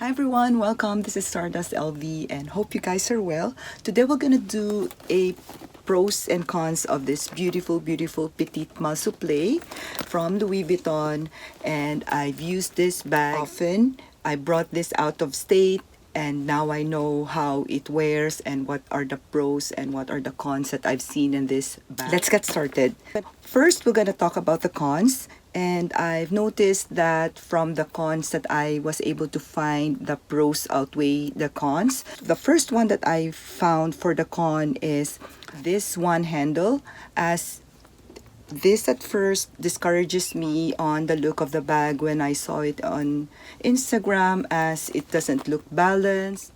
Hi everyone, welcome. This is Stardust LV and hope you guys are well. Today we're gonna do a pros and cons of this beautiful Petite Malle Souple from Louis Vuitton, and I've used this bag often. I brought this out of state and now I know how it wears and what are the pros and what are the cons that I've seen in this bag. Let's get started. First, we're gonna talk about the cons. And I've noticed that from the cons that I was able to find, the pros outweigh the cons. The first one that I found for the con is this one handle, as this at first discourages me on the look of the bag when I saw it on Instagram, as it doesn't look balanced.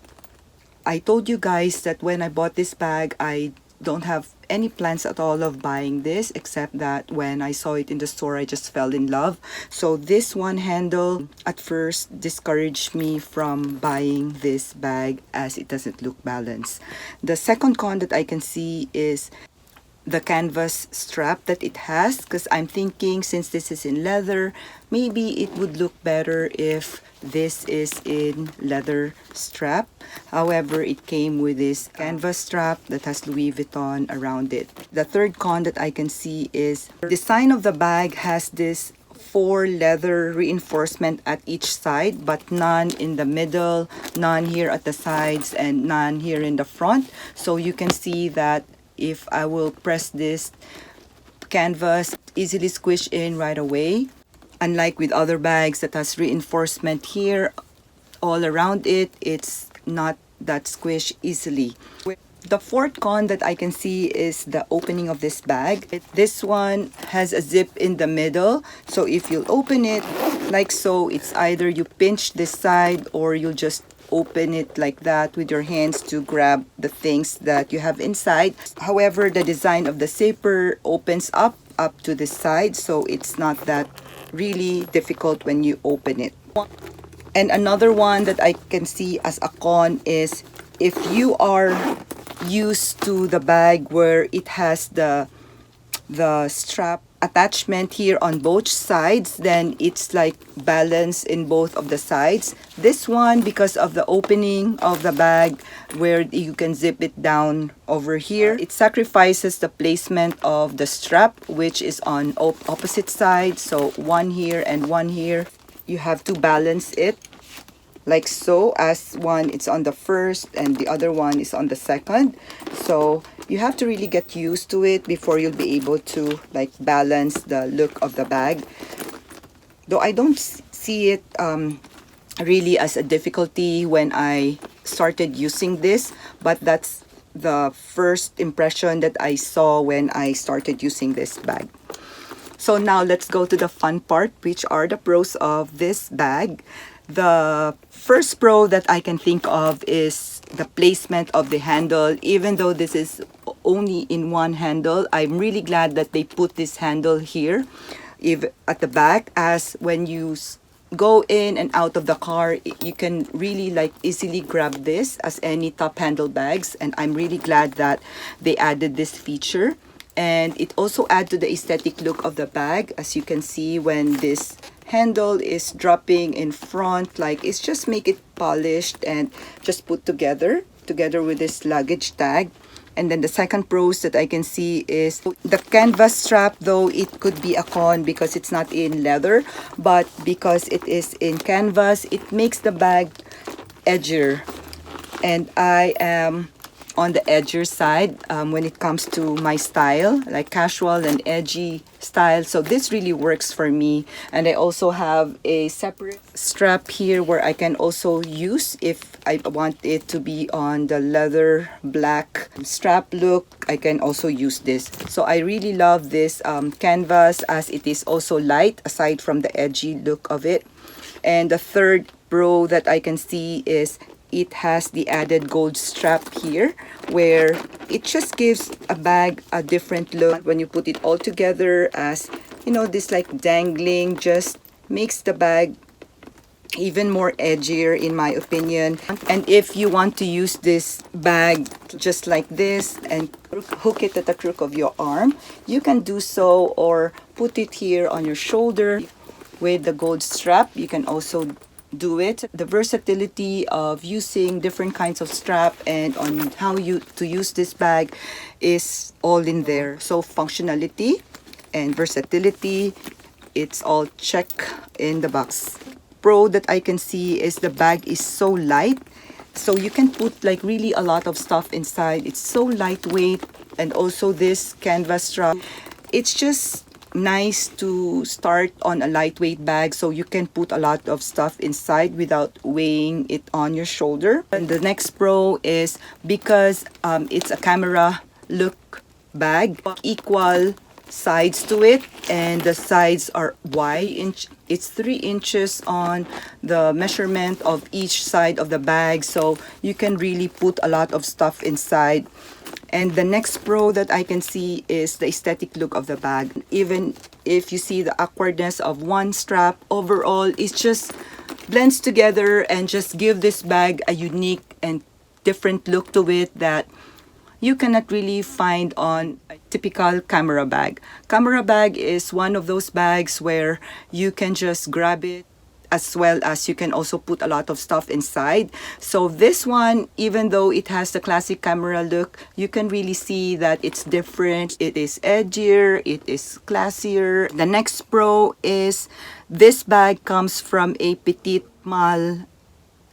I told you guys that when I bought this bag, I don't have any plans at all of buying this, except that when I saw it in the store, I just fell in love. So this one handle at first discouraged me from buying this bag, as it doesn't look balanced. The second con that I can see is the canvas strap that it has, because I'm thinking since this is in leather, maybe it would look better if this is in leather strap. However, it came with this canvas strap that has Louis Vuitton around it. The third con that I can see is the design of the bag has this 4 leather reinforcement at each side, but none in the middle, none here at the sides, and none here in the front. So you can see that if I will press this canvas, easily squish in right away. Unlike with other bags that has reinforcement here all around it, it's not that squish easily. The fourth con that I can see is the opening of this bag. This one has a zip in the middle, so if you'll open it like so, it's either you pinch this side or you'll just open it like that with your hands to grab the things that you have inside. However, the design of the zipper opens up to the side, so it's not that really difficult when you open it. And another one that I can see as a con is if you are used to the bag where it has the strap attachment here on both sides, then it's like balance in both of the sides. This one, because of the opening of the bag where you can zip it down over here, it sacrifices the placement of the strap, which is on opposite sides. So one here and one here, you have to balance it like so, as one it's on the first and the other one is on the second. So you have to really get used to it before you'll be able to like balance the look of the bag. Though I don't see it really as a difficulty when I started using this, but that's the first impression that I saw when I started using this bag. So now let's go to the fun part, which are the pros of this bag. The first pro that I can think of is the placement of the handle. Even though this is only in one handle, I'm really glad that they put this handle here at the back, as when you go in and out of the car, you can really like easily grab this as any top handle bags, and I'm really glad that they added this feature. And it also adds to the aesthetic look of the bag, as you can see when this handle is dropping in front, like it's just make it polished and just put together with this luggage tag. And then the second pros that I can see is the canvas strap, though it could be a con because it's not in leather, but because it is in canvas, it makes the bag edgier. And I am on the edgier side when it comes to my style, like casual and edgy style. So this really works for me. And I also have a separate strap here where I can also use if I want it to be on the leather black strap look. I can also use this. So I really love this canvas, as it is also light aside from the edgy look of it. And the third pro that I can see is it has the added gold strap here, where it just gives a bag a different look when you put it all together. As you know, this like dangling just makes the bag even more edgier, in my opinion. And if you want to use this bag just like this and hook it at the crook of your arm, you can do so, or put it here on your shoulder with the gold strap. You can also do it. The versatility of using different kinds of strap and on how you to use this bag is all in there. So functionality and versatility, it's all check in the box. Pro that I can see is the bag is so light, so you can put like really a lot of stuff inside. It's so lightweight, and also this canvas strap, it's just nice to start on a lightweight bag, so you can put a lot of stuff inside without weighing it on your shoulder. And the next pro is because it's a camera look bag, equal sides to it, and the sides are wide. It's 3 inches on the measurement of each side of the bag, so you can really put a lot of stuff inside. And the next pro that I can see is the aesthetic look of the bag. Even if you see the awkwardness of one strap, overall it just blends together and just give this bag a unique and different look to it that you cannot really find on a typical camera bag. Camera bag is one of those bags where you can just grab it, as well as you can also put a lot of stuff inside. So this one, even though it has the classic camera look, you can really see that it's different. It is edgier, it is classier. The next pro is this bag comes from a Petite Malle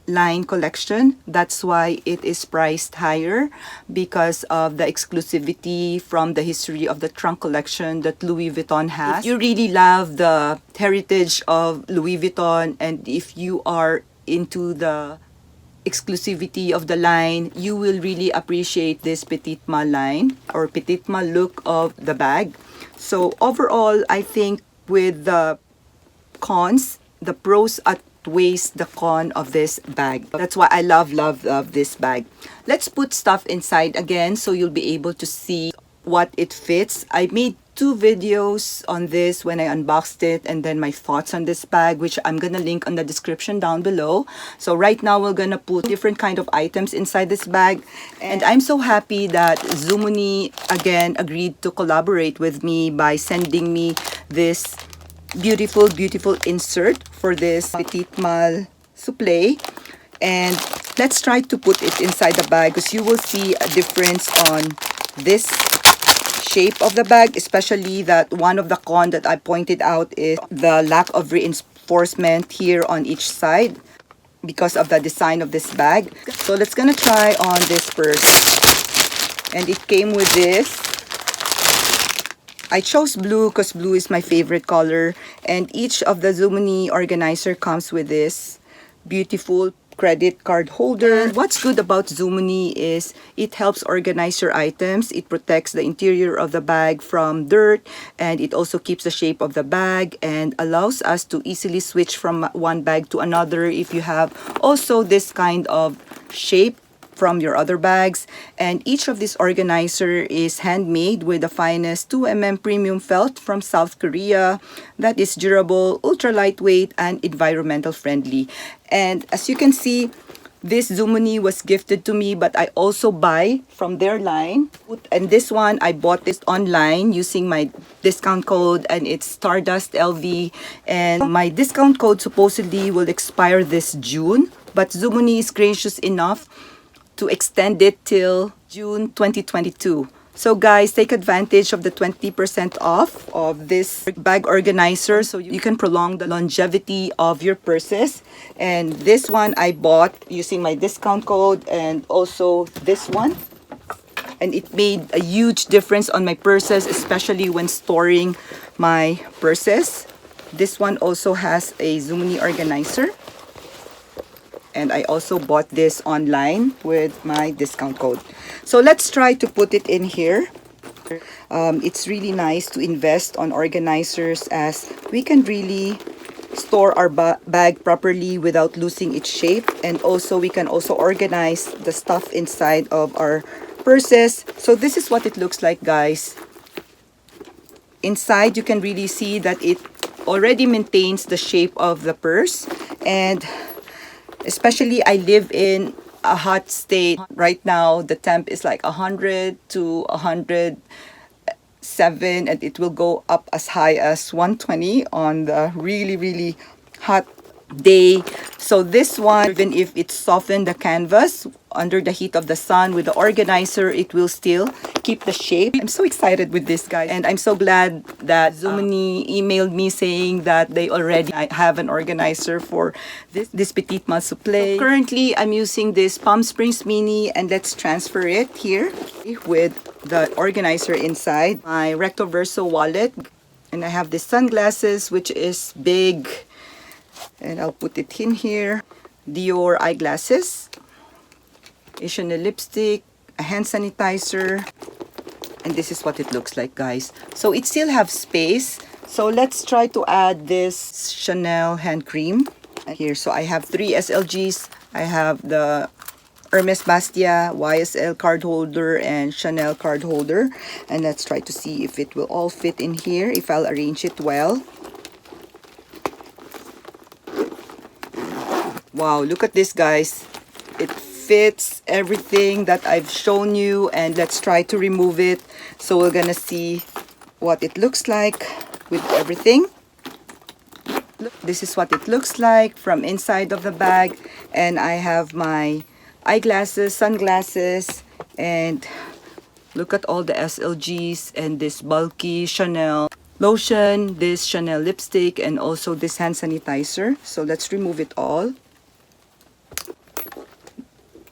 line collection. That's why it is priced higher, because of the exclusivity from the history of the trunk collection that Louis Vuitton has. If you really love the heritage of Louis Vuitton, and if you are into the exclusivity of the line, you will really appreciate this Petite Malle line or Petite Malle look of the bag. So overall, I think with the cons, the pros outweighs the con of this bag. That's why I love this bag. Let's put stuff inside again so you'll be able to see what it fits. I made 2 videos on this when I unboxed it, and then my thoughts on this bag, which I'm gonna link on the description down below. So right now we're gonna put different kind of items inside this bag, and I'm so happy that Zumoni again agreed to collaborate with me by sending me this beautiful insert for this Petite Malle Souple. And let's try to put it inside the bag, because you will see a difference on this shape of the bag, especially that one of the con that I pointed out is the lack of reinforcement here on each side because of the design of this bag. So let's gonna try on this first, and it came with this. I chose blue because blue is my favorite color, and each of the Zumoni organizer comes with this beautiful credit card holder. And what's good about Zumoni is it helps organize your items. It protects the interior of the bag from dirt, and it also keeps the shape of the bag and allows us to easily switch from one bag to another if you have also this kind of shape from your other bags. And each of this organizer is handmade with the finest 2mm premium felt from South Korea that is durable, ultra lightweight, and environmental friendly. And as you can see, this Zumoni was gifted to me, but I also buy from their line. And this one, I bought this online using my discount code, and it's Stardust LV. And my discount code supposedly will expire this June, but Zumoni is gracious enough to extend it till June 2022. So guys, take advantage of the 20% off of this bag organizer so you can prolong the longevity of your purses. And this one I bought using my discount code, and also this one. And it made a huge difference on my purses, especially when storing my purses. This one also has a Zumoni organizer. And I also bought this online with my discount code. So let's try to put it in here. It's really nice to invest on organizers, as we can really store our bag properly without losing its shape. And also we can also organize the stuff inside of our purses. So this is what it looks like, guys. Inside you can really see that it already maintains the shape of the purse. And especially I live in a hot state right now. The temp is like 100 to 107, and it will go up as high as 120 on the really hot day. So this one, even if it softened the canvas under the heat of the sun with the organizer, it will still keep the shape. I'm so excited with this, guys, and I'm so glad that Zoomini emailed me saying that they already have an organizer for this Petite Malle Souple. So currently, I'm using this Palm Springs Mini, and let's transfer it here with the organizer inside. My Recto Verso wallet, and I have this sunglasses, which is big, and I'll put it in here. Dior eyeglasses, a Chanel lipstick, a hand sanitizer, and this is what it looks like, guys. So it still have space. So let's try to add this Chanel hand cream here. So I have 3 SLGs. I have the Hermes Bastia, YSL card holder, and Chanel card holder. And let's try to see if it will all fit in here, if I'll arrange it well. Wow, look at this, guys. It fits everything that I've shown you, and let's try to remove it. So we're gonna see what it looks like with everything. Look, this is what it looks like from inside of the bag, and I have my eyeglasses, sunglasses, and look at all the SLGs and this bulky Chanel lotion, this Chanel lipstick, and also this hand sanitizer. So let's remove it all.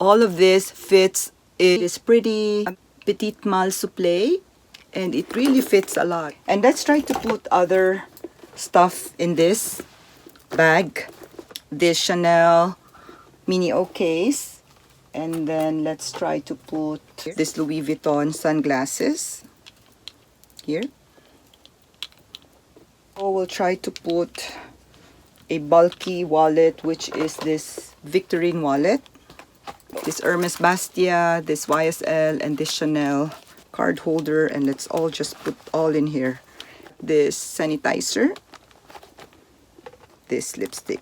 All of this fits in this pretty Petite Malle Souple, and it really fits a lot. And let's try to put other stuff in this bag. This Chanel mini O case, and then let's try to put this Louis Vuitton sunglasses here. So we'll try to put a bulky wallet, which is this Victorine wallet. This Hermes Bastia, this YSL, and this Chanel card holder, and let's all just put all in here. This sanitizer, this lipstick.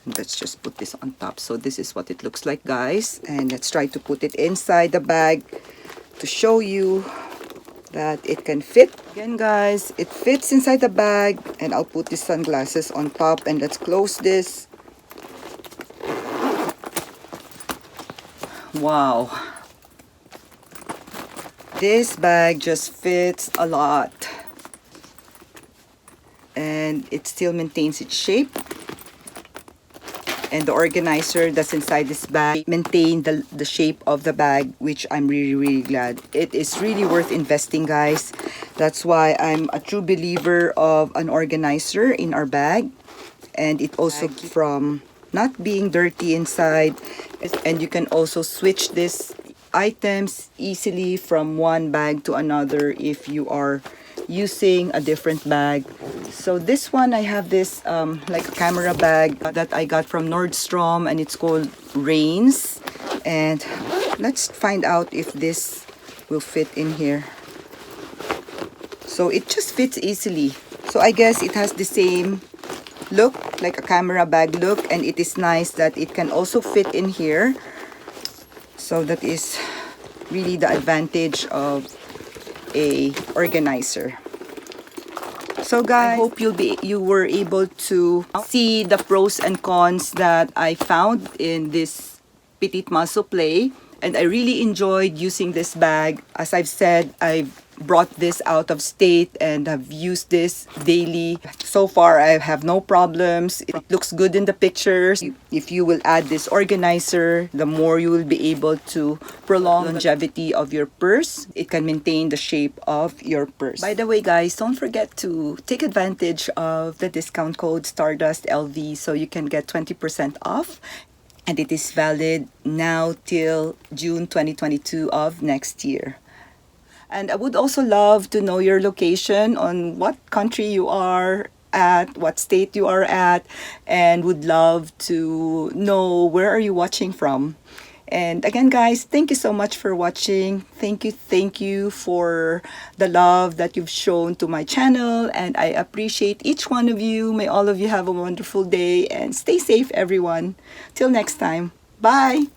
Let's just put this on top. So this is what it looks like, guys, and let's try to put it inside the bag to show you that it can fit. Again, guys, it fits inside the bag, and I'll put the sunglasses on top, and let's close this. Wow, this bag just fits a lot, and it still maintains its shape, and the organizer that's inside this bag maintain the shape of the bag, which I'm really glad. It is really worth investing, guys. That's why I'm a true believer of an organizer in our bag, and it also from not being dirty inside, and you can also switch these items easily from one bag to another if you are using a different bag. So this one, I have this like a camera bag that I got from Nordstrom, and it's called Rains, and let's find out if this will fit in here. So it just fits easily. So I guess it has the same look, like a camera bag look, and it is nice that it can also fit in here. So that is really the advantage of a organizer. So guys, I hope you were able to see the pros and cons that I found in this Petite Malle Souple, and I really enjoyed using this bag. As I've said, I've brought this out of state and have used this daily. So far, I have no problems. It looks good in the pictures. If you will add this organizer, the more you will be able to prolong the longevity of your purse. It can maintain the shape of your purse. By the way, guys, don't forget to take advantage of the discount code StardustLV so you can get 20% off. And it is valid now till June 2022 of next year. And I would also love to know your location, on what country you are at, what state you are at, and would love to know where are you watching from. And again, guys, thank you so much for watching. Thank you for the love that you've shown to my channel, and I appreciate each one of you. May all of you have a wonderful day, and stay safe, everyone. Till next time. Bye!